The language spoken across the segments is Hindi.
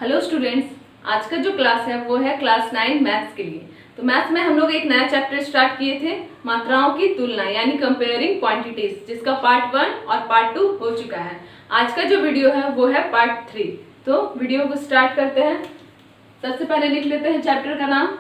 हेलो स्टूडेंट्स, आज का जो क्लास है वो है क्लास 9 मैथ्स के लिए। तो मैथ्स में हम लोग एक नया चैप्टर स्टार्ट किए थे, मात्राओं की तुलना यानी कंपेयरिंग क्वांटिटीज, जिसका पार्ट 1 और पार्ट 2 हो चुका है। आज का जो वीडियो है वो है पार्ट 3। तो वीडियो को स्टार्ट करते हैं। सबसे पहले लिख लेते हैं चैप्टर का नाम।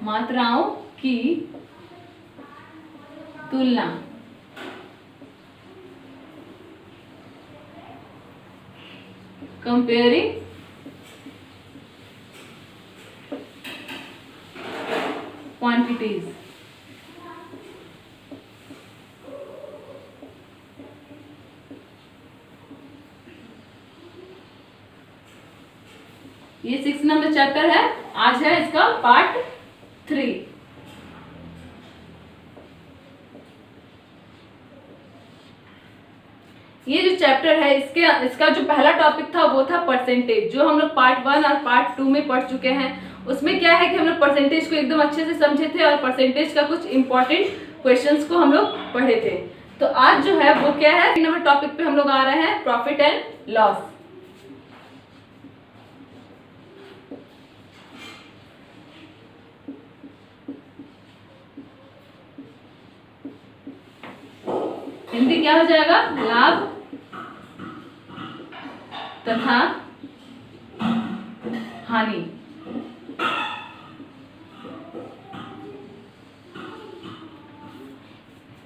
मात्राओं की तुलना। Comparing quantities. ये 6 नंबर चैप्टर है। आज है इसका पार्ट 3। ये जो चैप्टर है इसका जो पहला टॉपिक था वो था परसेंटेज, जो हम लोग पार्ट 1 और पार्ट 2 में पढ़ चुके हैं। उसमें क्या है कि हम लोग परसेंटेज को एकदम अच्छे से समझे थे और परसेंटेज का कुछ इंपॉर्टेंट क्वेश्चंस को हम लोग पढ़े थे। तो आज जो है वो क्या है, 3 नंबर टॉपिक पे हम लोग आ रहे हैं, प्रॉफिट एंड लॉस। हिंदी क्या हो जाएगा, लाभ तथा हानि।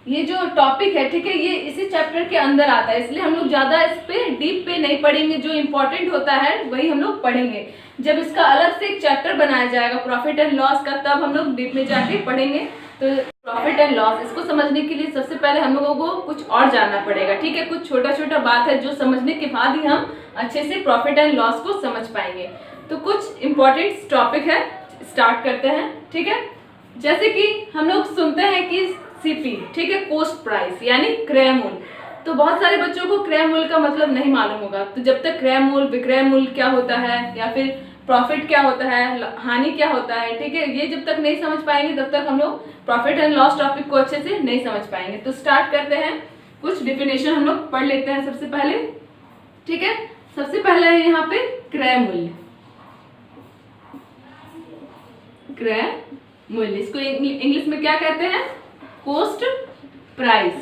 ये जो टॉपिक है, ठीक है, ये इसी चैप्टर के अंदर आता है, इसलिए हम लोग ज्यादा इस पे डीप पे नहीं पढ़ेंगे। जो इम्पोर्टेंट होता है वही हम लोग पढ़ेंगे। जब इसका अलग से एक चैप्टर बनाया जाएगा प्रॉफिट एंड लॉस का, तब हम लोग डीप में जाके पढ़ेंगे। तो प्रॉफिट एंड लॉस, इसको समझने के लिए सबसे पहले हम लोगों को कुछ और जानना पड़ेगा, ठीक है। कुछ छोटा छोटा बात है जो समझने के बाद ही हम अच्छे से प्रॉफिट एंड लॉस को समझ पाएंगे। तो कुछ इंपॉर्टेंट टॉपिक है, स्टार्ट करते हैं, ठीक है। जैसे कि हम लोग सुनते हैं कि सीपी, ठीक है, कॉस्ट प्राइस यानी क्रय मूल्य। तो बहुत सारे बच्चों को क्रय मूल्य का मतलब नहीं मालूम होगा। तो जब तक क्रय मूल्य, विक्रय मूल्य क्या होता है, या फिर प्रॉफिट क्या होता है, हानि क्या होता है, ठीक है, ये जब तक नहीं समझ पाएंगे तब तक हम लोग प्रॉफिट एंड लॉस टॉपिक को अच्छे से नहीं समझ पाएंगे। तो स्टार्ट करते हैं। कुछ डिफिनेशन हम लोग पढ़ लेते हैं सबसे पहले, ठीक है। सबसे पहला है यहाँ पे क्रय मूल्य। क्रय मूल्य, इसको इंग्लिश में क्या कहते हैं, कॉस्ट प्राइस।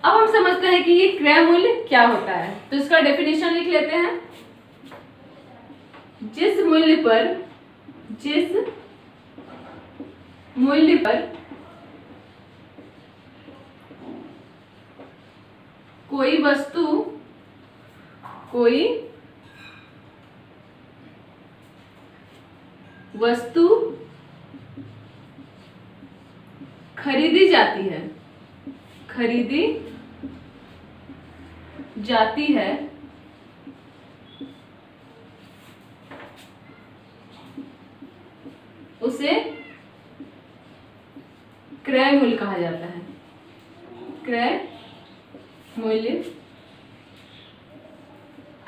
अब हम समझते हैं कि ये क्रय मूल्य क्या होता है। तो इसका डेफिनेशन लिख लेते हैं। जिस मूल्य पर कोई वस्तु खरीदी जाती है उसे क्रय मूल्य कहा जाता है। क्रय मूल्य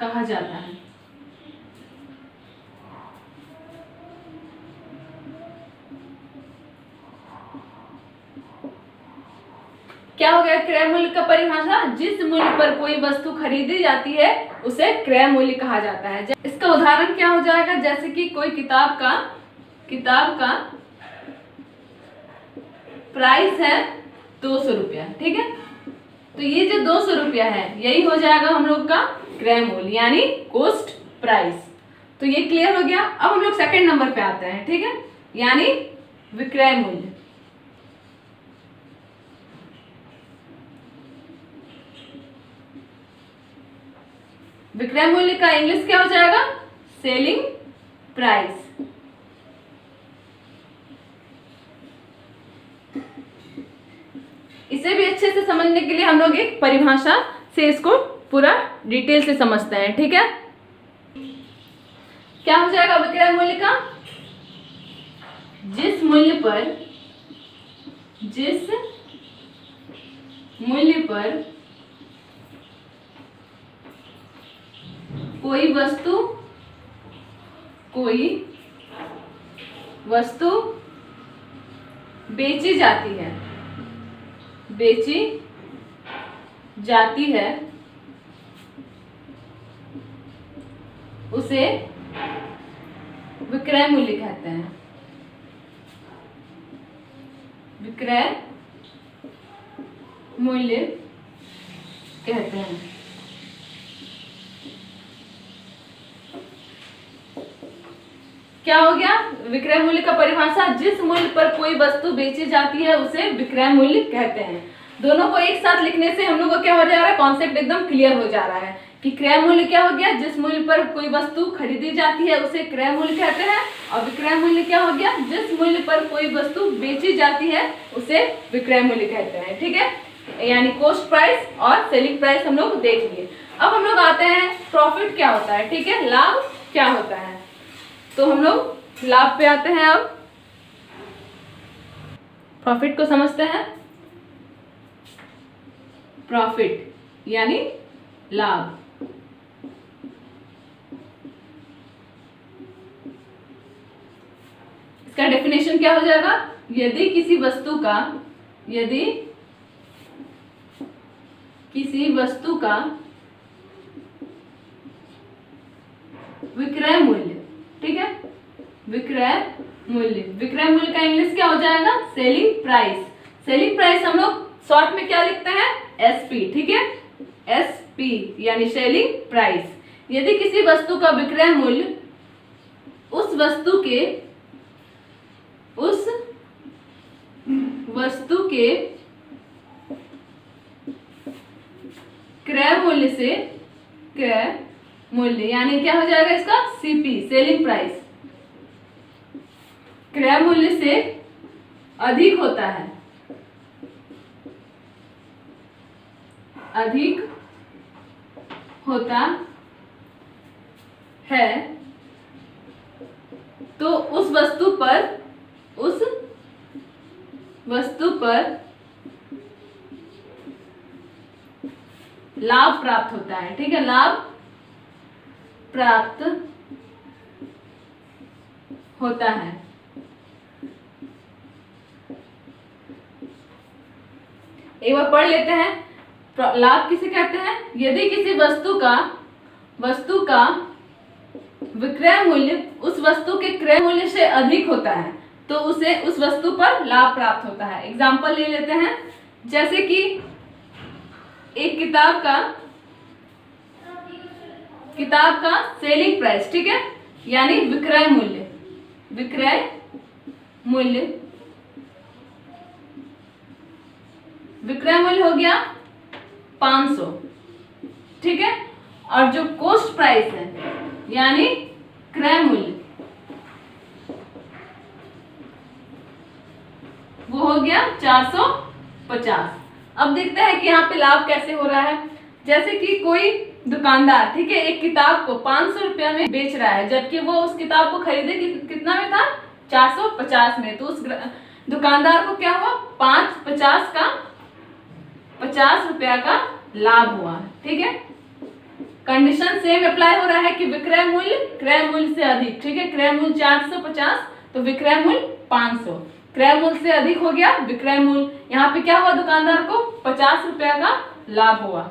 कहा जाता है। क्या हो गया क्रय मूल्य का परिभाषा, जिस मूल्य पर कोई वस्तु खरीदी जाती है उसे क्रय मूल्य कहा जाता है। इसका उदाहरण क्या हो जाएगा, जैसे कि कोई किताब का प्राइस है 200 रुपया, ठीक है। तो ये जो 200 रुपया है यही हो जाएगा हम लोग का क्रय मूल्य यानी कॉस्ट प्राइस। तो ये क्लियर हो गया। अब हम लोग सेकंड नंबर पे आते हैं, ठीक है, यानी विक्रय मूल्य। विक्रय मूल्य का इंग्लिश क्या हो जाएगा, सेलिंग प्राइस। इसे भी अच्छे से समझने के लिए हम लोग एक परिभाषा से इसको पूरा डिटेल से समझते हैं, ठीक है। क्या हो जाएगा विक्रय मूल्य का, जिस मूल्य पर कोई वस्तु बेची जाती है, बेची जाती है, उसे विक्रय मूल्य कहते हैं, विक्रय मूल्य कहते हैं। क्या हो गया विक्रय मूल्य का परिभाषा? जिस मूल्य पर कोई वस्तु बेची जाती है उसे विक्रय मूल्य कहते हैं। दोनों को एक साथ लिखने से हम लोग को क्या हो जा रहा है, कॉन्सेप्ट एकदम क्लियर हो जा रहा है कि क्रय मूल्य क्या हो गया, जिस मूल्य पर कोई वस्तु खरीदी जाती है उसे क्रय मूल्य कहते हैं, और विक्रय मूल्य क्या हो गया, जिस मूल्य पर कोई वस्तु बेची जाती है उसे विक्रय मूल्य कहते हैं। ठीक है, यानी कॉस्ट प्राइस और सेलिंग प्राइस हम लोग देख लिए। अब हम लोग आते हैं प्रॉफिट क्या होता है। ठीक है, लाभ क्या होता है, तो हम लोग लाभ पे आते हैं। अब प्रॉफिट को समझते हैं। प्रॉफिट यानी लाभ। इसका डेफिनेशन क्या हो जाएगा? यदि किसी वस्तु का, यदि किसी वस्तु का विक्रय मूल्य, ठीक है, विक्रय मूल्य, विक्रय मूल्य का इंग्लिश क्या हो जाएगा? Selling price. सेलिंग प्राइस हम लोग शॉर्ट में क्या लिखते हैं? एसपी। ठीक है, एसपी यानी सेलिंग प्राइस। यदि किसी वस्तु का विक्रय मूल्य उस वस्तु के क्रय मूल्य से, क्रय मूल्य यानी क्या हो जाएगा इसका? सीपी, सेलिंग प्राइस, क्रय मूल्य से अधिक होता है, अधिक होता है, तो उस वस्तु पर लाभ प्राप्त होता है। ठीक है, लाभ प्राप्त होता है। एक बार पढ़ लेते हैं, लाभ किसे कहते हैं? यदि किसी वस्तु का विक्रय मूल्य उस वस्तु के क्रय मूल्य से अधिक होता है तो उसे उस वस्तु पर लाभ प्राप्त होता है। एग्जाम्पल ले लेते हैं, जैसे कि एक किताब का सेलिंग प्राइस, ठीक है, यानी विक्रय मूल्य, विक्रय मूल्य हो गया 500। ठीक है, और जो कॉस्ट प्राइस है यानी क्रय मूल्य वो हो गया 450। अब देखते हैं कि यहाँ पे लाभ कैसे हो रहा है। जैसे कि कोई दुकानदार, ठीक है, एक किताब को 500 रुपया में बेच रहा है, जबकि वो उस किताब को खरीदे कितना में था? 450 में। तो उस दुकानदार को क्या हुआ? 50 का 50 रुपया का लाभ हुआ। ठीक है, कंडीशन सेम अप्लाई हो रहा है कि विक्रय मूल्य क्रय मूल्य से अधिक। ठीक है, क्रय मूल्य 450 तो विक्रय मूल्य 500, क्रय मूल्य से अधिक हो गया विक्रय मूल्य। यहाँ पे क्या हुआ? दुकानदार को 50 रुपया का लाभ हुआ।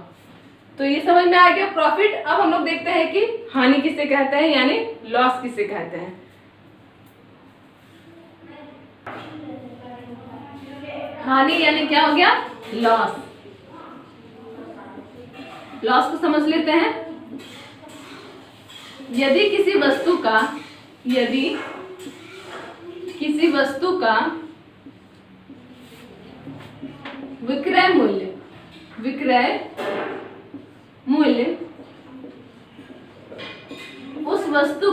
तो ये समझ में आ गया प्रॉफिट। अब हम लोग देखते हैं कि हानि किसे कहते हैं, यानी लॉस किसे कहते हैं। हानि यानी क्या हो गया? लॉस। लॉस को समझ लेते हैं। यदि किसी वस्तु का विक्रय मूल्य उस वस्तु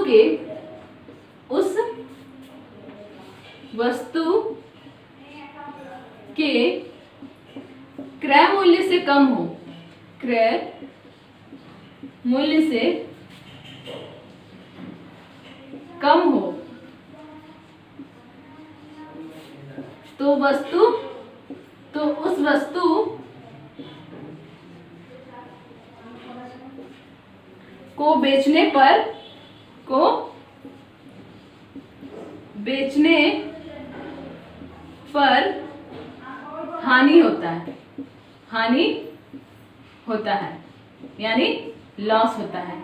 के क्रय मूल्य से कम हो, क्रय मूल्य से कम हो, तो उस वस्तु को बेचने पर हानि होता है, हानि होता है यानी लॉस होता है।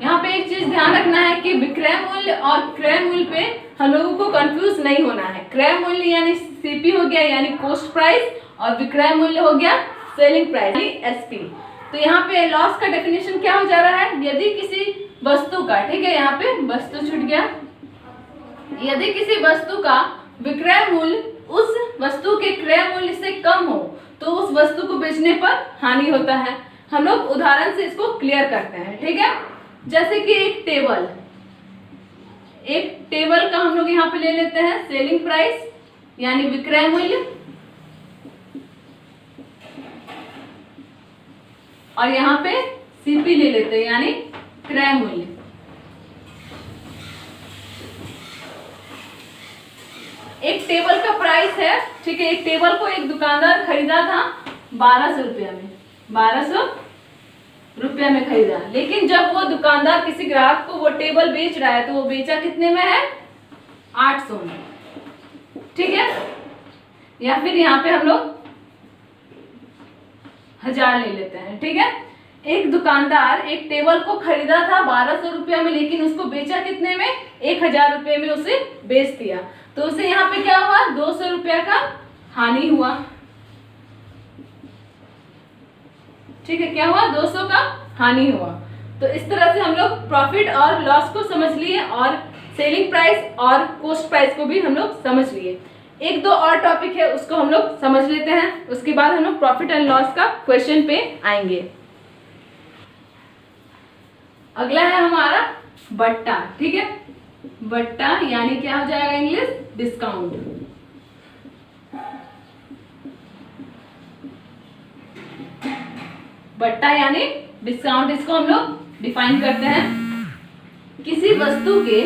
यहाँ पे एक चीज ध्यान रखना है कि विक्रय मूल्य और क्रय मूल्य पे हम लोगों को कंफ्यूज नहीं होना है। क्रय मूल्य यानी सीपी हो गया यानी कॉस्ट प्राइस, और विक्रय मूल्य हो गया सेलिंग प्राइस यानी एसपी। तो यहाँ पे लॉस का डेफिनेशन क्या हो जा रहा है, यदि किसी वस्तु का, ठीक है यहाँ पे वस्तु छूट गया, यदि किसी वस्तु का विक्रय मूल्य उस वस्तु के क्रय मूल्य से कम हो तो उस वस्तु को बेचने पर हानि होता है। हम लोग उदाहरण से इसको क्लियर करते हैं, ठीक है। जैसे कि एक टेबल का हम लोग यहाँ पे ले लेते हैं सेलिंग प्राइस यानी विक्रय मूल्य, और यहाँ पे सीपी ले लेते हैं यानी क्रय मूल्य। एक टेबल का प्राइस है, ठीक है, एक टेबल को एक दुकानदार खरीदा था 1200 रुपया में, 1200 रुपया में खरीदा, लेकिन जब वो दुकानदार किसी ग्राहक को वो टेबल बेच रहा है तो वो बेचा कितने में है, 800 में, ठीक है। या फिर यहाँ पे हम लोग 1000 ले लेते हैं, ठीक है। एक दुकानदार एक टेबल को खरीदा था 1200 रुपया में, लेकिन उसको बेचा कितने में, 1000 रुपये में उसे बेच दिया, तो उसे यहाँ पे क्या हुआ, 200 रुपया का हानि हुआ, ठीक है। क्या हुआ, 200 का हानि हुआ। तो इस तरह से हम लोग प्रॉफिट और लॉस को समझ लिए और सेलिंग प्राइस और कॉस्ट प्राइस को भी हम लोग समझ लिए। एक दो और टॉपिक है उसको हम लोग समझ लेते हैं, उसके बाद हम लोग प्रॉफिट एंड लॉस का क्वेश्चन पे आएंगे। अगला है हमारा बट्टा, ठीक है। बट्टा यानी क्या हो जाएगा इंग्लिश, डिस्काउंट। बट्टा यानी डिस्काउंट, इसको हम लोग डिफाइन करते हैं, किसी वस्तु के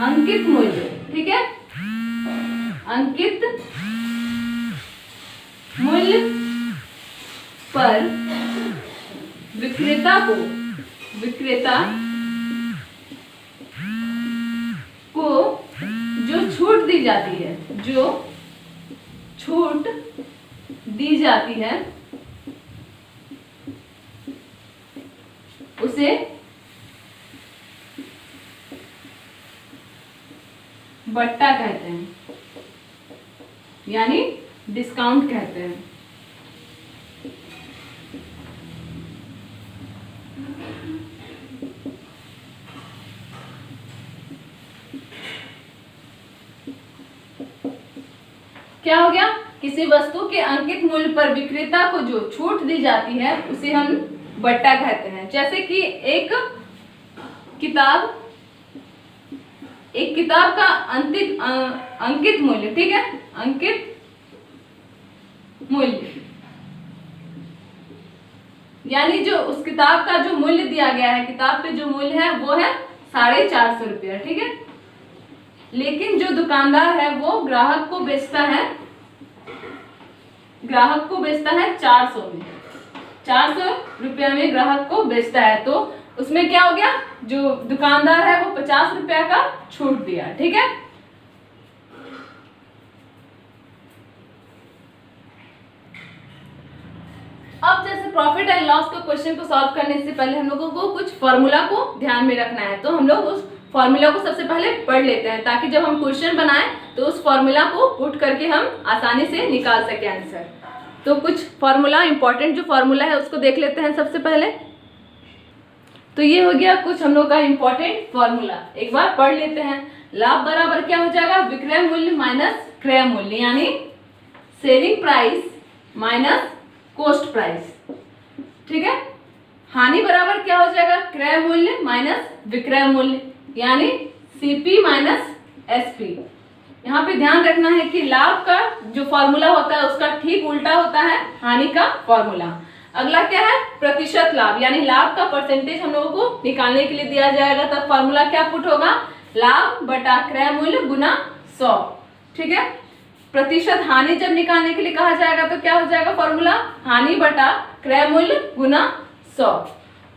अंकित मूल्य, ठीक है, अंकित मूल्य पर विक्रेता को जो छूट दी जाती है, जो छूट दी जाती है उसे बट्टा कहते हैं यानी डिस्काउंट कहते हैं। क्या हो गया, किसी वस्तु के अंकित मूल्य पर विक्रेता को जो छूट दी जाती है उसे हम बट्टा कहते हैं। जैसे कि एक किताब का अंकित मूल्य, ठीक है, अंकित मूल्य यानी जो उस किताब का जो मूल्य दिया गया है, किताब पे जो मूल्य है वो है 450 रुपया, ठीक है। लेकिन जो दुकानदार है वो ग्राहक को बेचता है 400 में, 400 रुपया में ग्राहक को बेचता है, तो उसमें क्या हो गया, जो दुकानदार है वो 50 रुपया का छूट दिया, ठीक है। अब जैसे प्रॉफिट एंड लॉस के क्वेश्चन को सॉल्व करने से पहले हम लोगों को कुछ फॉर्मूला को ध्यान में रखना है, तो हम लोग उस फॉर्मूला को सबसे पहले पढ़ लेते हैं ताकि जब हम क्वेश्चन बनाएं तो उस फॉर्मूला को पुट करके हम आसानी से निकाल सके आंसर। तो कुछ फॉर्मूला, इंपॉर्टेंट जो फॉर्मूला है उसको देख लेते हैं सबसे पहले। तो ये हो गया कुछ हम लोग का इंपॉर्टेंट फॉर्मूला, एक बार पढ़ लेते हैं। लाभ बराबर क्या हो जाएगा, विक्रय मूल्य माइनस क्रय मूल्य यानी selling price minus cost price, ठीक है। हानि बराबर क्या हो जाएगा, क्रय मूल्य माइनस विक्रय मूल्य यानी सीपी माइनस एसपी। यहाँ पे ध्यान रखना है कि लाभ का जो फॉर्मूला होता है उसका ठीक उल्टा होता है हानि का फॉर्मूला। अगला क्या है, प्रतिशत लाभ यानी लाभ का परसेंटेज हम लोगों को निकालने के लिए दिया जाएगा, तब फॉर्मूला क्या पुट होगा, लाभ बटा क्रय मूल्य गुना 100, ठीक है। प्रतिशत हानि जब निकालने के लिए कहा जाएगा तो क्या हो जाएगा फॉर्मूला, हानि बटा क्रय मूल्य गुना 100।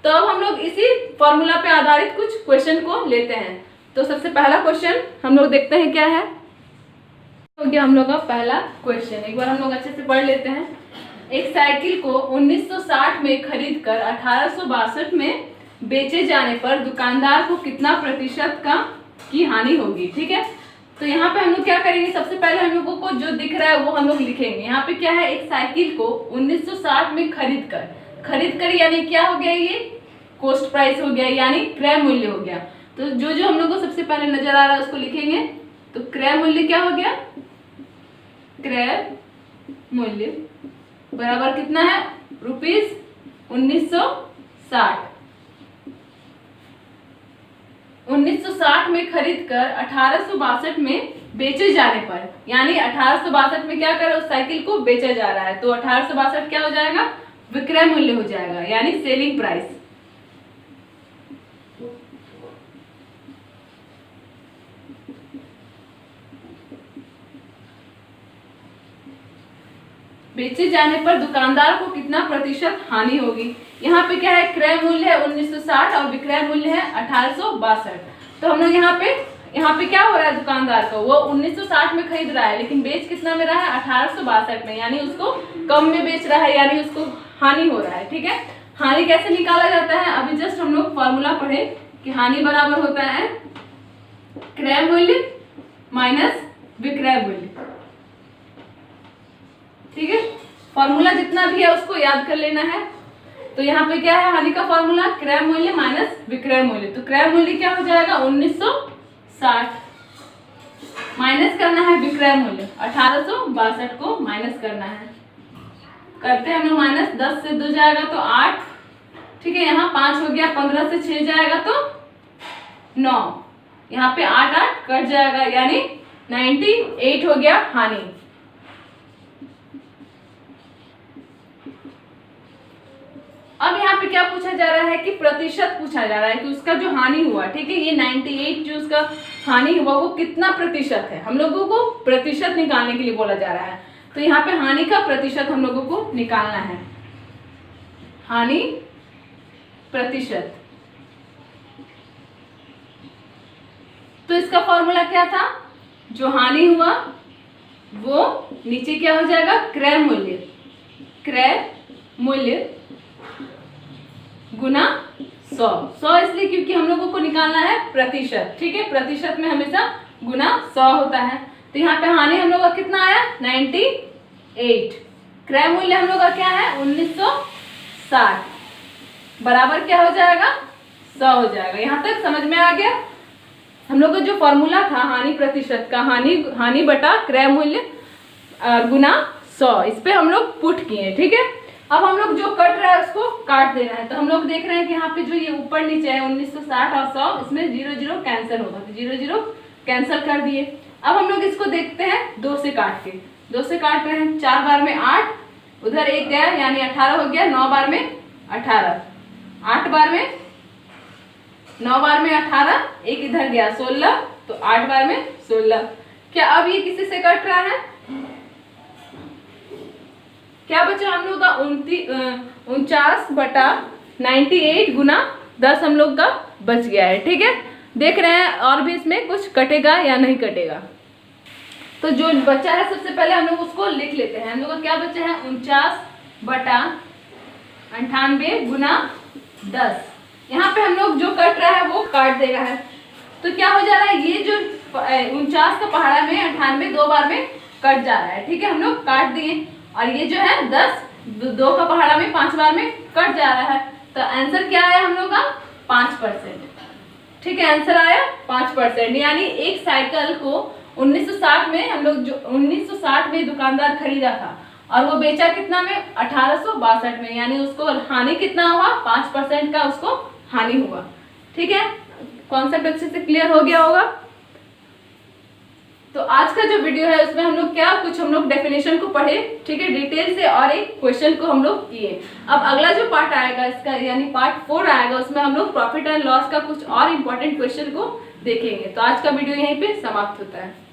तो अब हम लोग इसी फॉर्मूला पे आधारित कुछ क्वेश्चन को लेते हैं। तो सबसे पहला क्वेश्चन हम लोग देखते हैं क्या है। हो गया हम लोग का पहला क्वेश्चन, एक बार हम लोग अच्छे से पढ़ लेते हैं। एक साइकिल को 1960 में खरीद कर 1862 में बेचे जाने पर दुकानदार को कितना प्रतिशत की हानि होगी। ठीक है, तो यहाँ पे हम लोग क्या करेंगे, सबसे पहले हम लोगों को जो दिख रहा है वो हम लोग लिखेंगे। यहाँ पे क्या है, एक साइकिल को 1960 में खरीद कर यानी क्या हो गया, ये कॉस्ट प्राइस हो गया यानी क्रय मूल्य हो गया। तो जो जो हम लोग को सबसे पहले नजर आ रहा है उसको लिखेंगे। तो क्रय मूल्य क्या हो गया, क्रय मूल्य बराबर कितना है, ₹1960। 1960 में खरीद कर 1862 में बेचे जाने पर, यानी 1862 में क्या कर उस साइकिल को बेचा जा रहा है, तो 1862 क्या हो जाएगा, विक्रय मूल्य हो जाएगा यानी सेलिंग प्राइस। बेचे जाने पर दुकानदार को कितना प्रतिशत हानि होगी। यहाँ पे क्या है, क्रय मूल्य है 1960 और विक्रय मूल्य है 1862। तो हम लोग यहाँ पे क्या हो रहा है, दुकानदार को वो 1960 में खरीद रहा है लेकिन बेच कितना में रहा है, 1862 में, यानी उसको कम में बेच रहा है यानी उसको हानि हो रहा है। ठीक है, हानि कैसे निकाला जाता है, अभी जस्ट हम लोग फॉर्मूला पढ़े कि हानि बराबर होता है क्रय मूल्य माइनस विक्रय मूल्य। ठीक है, फॉर्मूला जितना भी है उसको याद कर लेना है। तो यहाँ पे क्या है, हानि का फॉर्मूला क्रय मूल्य माइनस विक्रय मूल्य। तो क्रय मूल्य क्या हो जाएगा, 1960 माइनस करना है विक्रय मूल्य 1862 को माइनस करना है। करते हैं हम लोग माइनस, 10 से 2 जाएगा तो 8। ठीक है, यहाँ 5 हो गया, 15 से 6 जाएगा तो 9, यहाँ पे 8 कट जाएगा यानी 98 हो गया हानि। अब यहाँ पे क्या पूछा जा रहा है कि प्रतिशत पूछा जा रहा है कि उसका जो हानि हुआ। ठीक है, ये 98 जो उसका हानि हुआ वो कितना प्रतिशत है, हम लोगों को प्रतिशत निकालने के लिए बोला जा रहा है। तो यहाँ पे हानि का प्रतिशत हम लोगों को निकालना है, हानि प्रतिशत। तो इसका फॉर्मूला क्या था, जो हानि हुआ वो नीचे क्या हो जाएगा, क्रय मूल्य, क्रय मूल्य गुना 100 इसलिए क्योंकि हम लोगों को निकालना है प्रतिशत। ठीक है, प्रतिशत में हमेशा गुना 100 होता है। तो यहाँ पे हानि हम लोग का कितना आया, 98। क्रय मूल्य हम लोग का क्या है, 1960 बराबर क्या हो जाएगा, 100 हो जाएगा। यहाँ तक समझ में आ गया। हम लोग का जो फॉर्मूला था हानि प्रतिशत का, हानि बटा क्रय मूल्य गुना 100, इस पे हम लोग पुट किए। ठीक है, अब हम लोग जो कट रहा है उसको काट देना है। तो हम लोग देख रहे हैं कि यहाँ पे जो ये ऊपर नीचे है 1960 और 100, इसमें 0 कैंसिल होगा, तो 0 कैंसिल कर दिए। अब हम लोग इसको देखते हैं 2 से काट के, 2 से काट रहे हैं, 4 बार में 8, उधर 1 गया यानी 18 हो गया, 9 बार में 18, 8 बार में 9 बार में 18, 1 इधर गया 16, तो 8 बार में 16। क्या अब ये किसी से कट रहा है, क्या बचा हम लोग का 49/98 गुना 10 हम लोग का बच गया है। ठीक है, देख रहे हैं और भी इसमें कुछ कटेगा या नहीं कटेगा। तो जो बचा है सबसे पहले हम लोग उसको लिख लेते हैं। हम लोग का क्या बचा है, 49/98 गुना 10। यहाँ पे हम लोग जो कट रहा है वो काट दे रहा है। तो क्या हो जा रहा है, ये जो 49 का पहाड़ा में 98 2 बार में कट जा रहा है। ठीक है, हम लोग काट दिए, और ये जो है 10 2 का पहाड़ा में 5 बार में कट जा रहा है। तो आंसर क्या आया हम लोग का, 5%। ठीक है, आंसर आया 5%, यानी एक साइकिल को 1960 में हम लोग जो 1960 में दुकानदार खरीदा था और वो बेचा कितना में, 1862 में, यानी उसको हानि कितना हुआ, 5% का उसको हानि हुआ। ठीक है, कॉन्सेप्ट अच्छे से क्लियर हो गया होगा। तो आज का जो वीडियो है उसमें हम लोग हम लोग डेफिनेशन को पढ़े। ठीक है, डिटेल से, और एक क्वेश्चन को हम लोग किए। अब अगला जो पार्ट आएगा इसका, यानी पार्ट 4 आएगा, उसमें हम लोग प्रॉफिट एंड लॉस का कुछ और इम्पोर्टेंट क्वेश्चन को देखेंगे। तो आज का वीडियो यहीं पे समाप्त होता है।